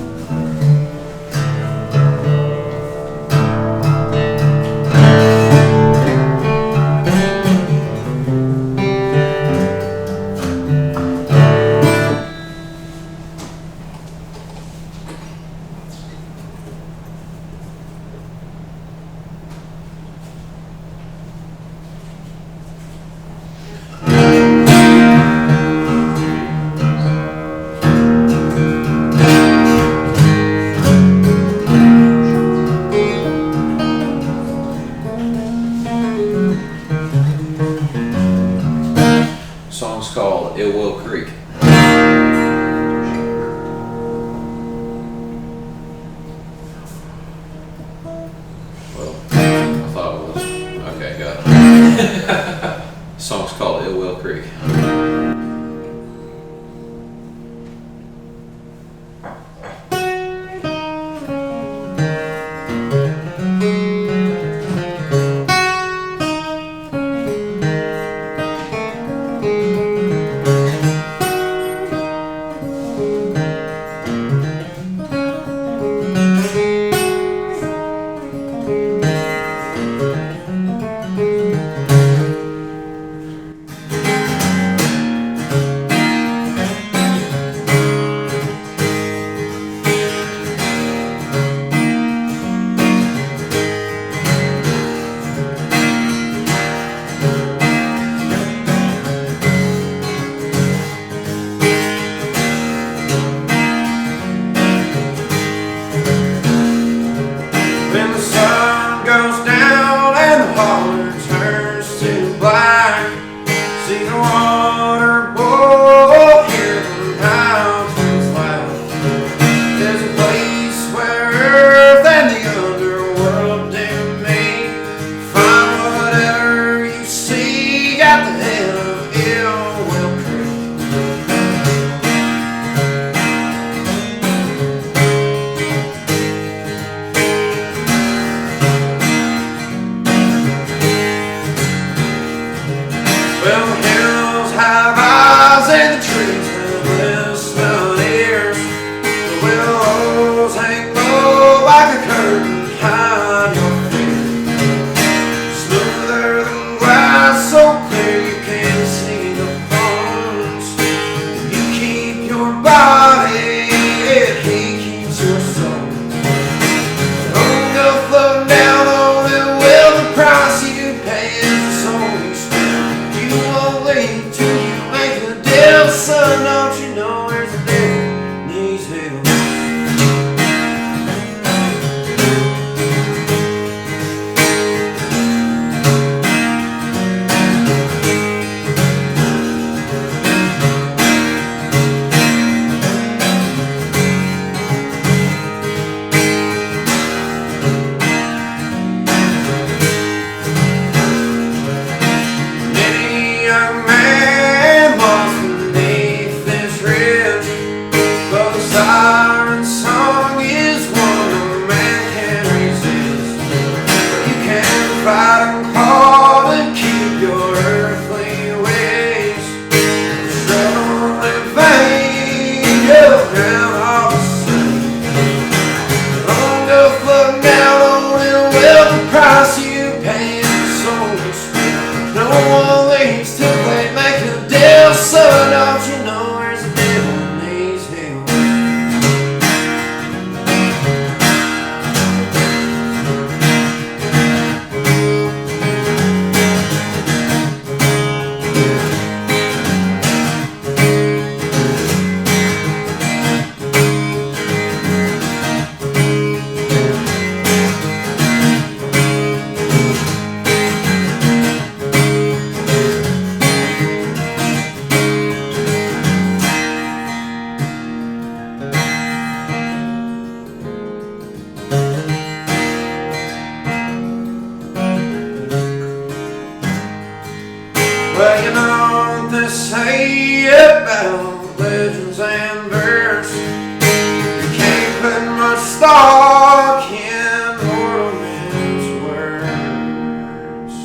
and verse. You can't put much stock in mortal men's words.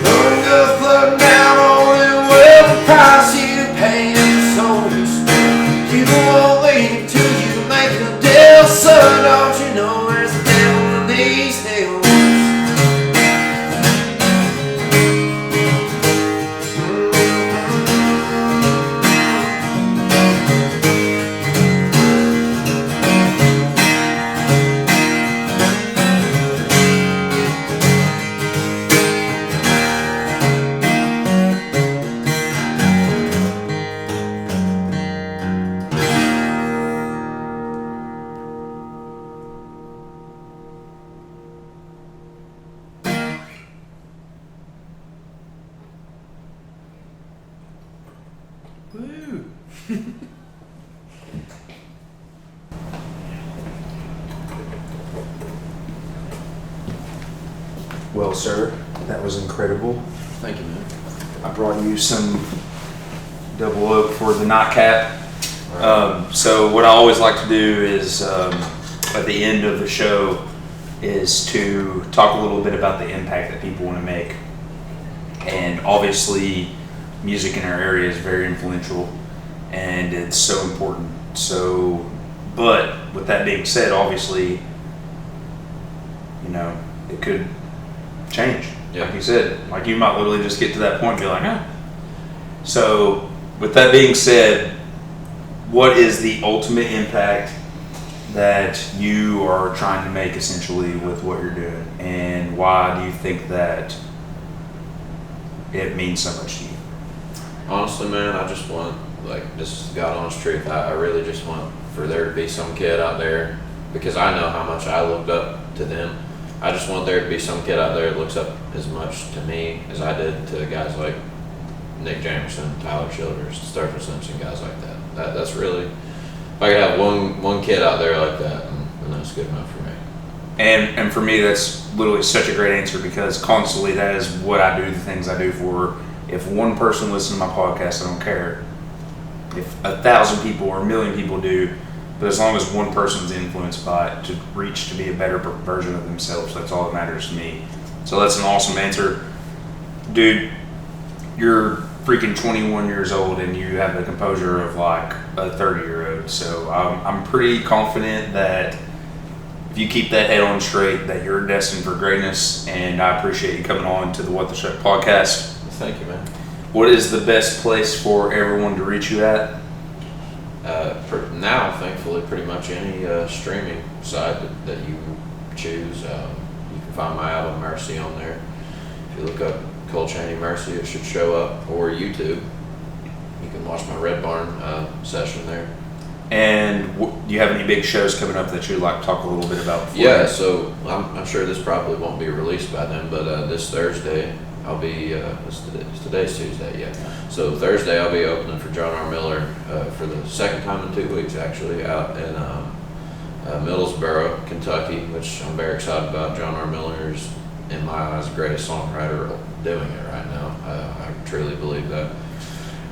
Lord, go floating down on the well, the price you pay and soul you spend. People won't leave till you make a deal, so don't you know there's a devil in these hills. Woo. Well, sir, that was incredible. Thank you, man. I brought you some double oak for the nightcap. So what I always like to do is at the end of the show is to talk a little bit about the impact that people want to make. And obviously music in our area is very influential and it's so important. So, but with that being said, obviously, you know, it could change. Yeah. Like you said, like you might literally just get to that point and be like, oh. So with that being said, what is the ultimate impact that you are trying to make essentially with what you're doing, and why do you think that it means so much to you? Honestly, man, I just want, like, this is the God honest truth. I really just want for there to be some kid out there, because I know how much I looked up to them. I just want there to be some kid out there that looks up as much to me as I did to guys like Nick Jamerson, Tyler Childers, Sturgill Simpson, guys like that. That's really, if I could have one kid out there like that, then that's good enough for me. And for me, that's literally such a great answer, because constantly that is what I do, the things I do for. If one person listens to my podcast, I don't care. If 1,000 people or 1,000,000 people do, but as long as one person's influenced by it to reach to be a better version of themselves, that's all that matters to me. So that's an awesome answer. Dude, you're freaking 21 years old and you have the composure of like a 30-year-old. So I'm pretty confident that if you keep that head on straight, that you're destined for greatness. And I appreciate you coming on to the What the Shuck podcast. Thank you, man. What is the best place for everyone to reach you at? Now, thankfully, pretty much any streaming site that you choose. You can find my album Mercy on there. If you look up Cole Chaney Mercy, it should show up, or YouTube. You can watch my Red Barn session there. And do you have any big shows coming up that you'd like to talk a little bit about? Yeah, so I'm sure this probably won't be released by then, but this Thursday I'll be, today's Tuesday, yeah. So Thursday I'll be opening for John R. Miller for the second time in 2 weeks, actually, out in Middlesboro, Kentucky, which I'm very excited about. John R. Miller is, in my eyes, the greatest songwriter doing it right now. I truly believe that.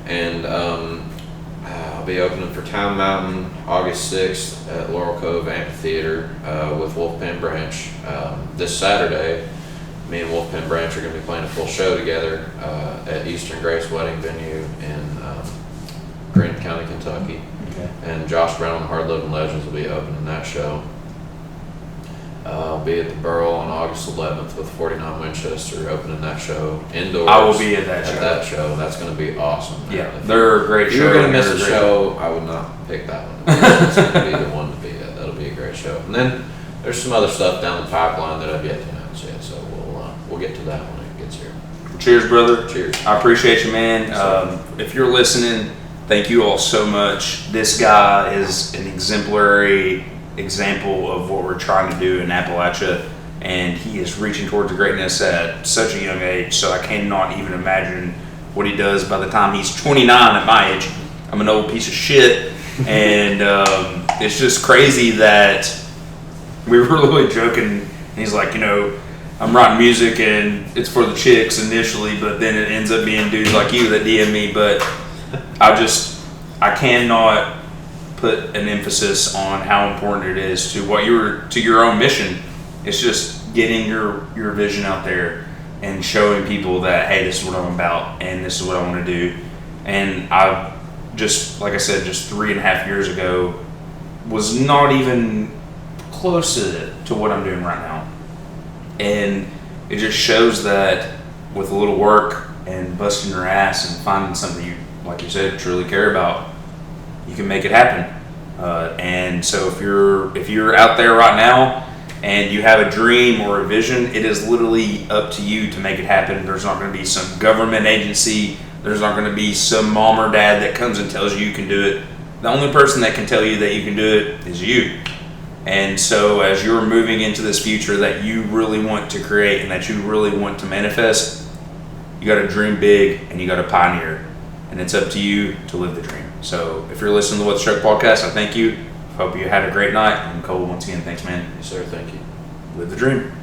And I'll be opening for Town Mountain August 6th at Laurel Cove Amphitheater with Wolfpen Branch. This Saturday, me and Wolfpen Branch are going to be playing a full show together at Eastern Grace Wedding Venue in Grant County, Kentucky. Okay. And Josh Brown and the Hard Living Legends will be opening that show. I'll be at the Burl on August 11th with 49 Winchester opening that show indoors. I will be at that show. That's going to be awesome. Man. Yeah, they're a great show. If you're going to miss a show, I would not pick that one. It's going to be the one to be at. That'll be a great show. And then there's some other stuff down the pipeline that I've yet to announce yet, so we'll get to that when it gets here. Cheers, brother. Cheers. I appreciate you, man. If you're listening, thank you all so much. This guy is an exemplary example of what we're trying to do in Appalachia, and he is reaching towards greatness at such a young age, so I cannot even imagine what he does by the time he's 29 at my age. I'm an old piece of shit, and it's just crazy that we were really joking. And he's like, you know, I'm writing music and it's for the chicks initially, but then it ends up being dudes like you that DM me. But I cannot put an emphasis on how important it is to your own mission. It's just getting your vision out there and showing people that, hey, this is what I'm about and this is what I want to do. And I just, like I said, just 3.5 years ago was not even close to what I'm doing right now. And it just shows that with a little work and busting your ass and finding something you, like you said, truly care about, you can make it happen. And so if you're out there right now and you have a dream or a vision, it is literally up to you to make it happen. There's not going to be some government agency. There's not going to be some mom or dad that comes and tells you can do it. The only person that can tell you that you can do it is you. And so as you're moving into this future that you really want to create and that you really want to manifest, you got to dream big and you got to pioneer. And it's up to you to live the dream. So if you're listening to the What the Shuck podcast, I thank you. Hope you had a great night. And Cole, once again, thanks, man. Yes, sir. Thank you. Live the dream.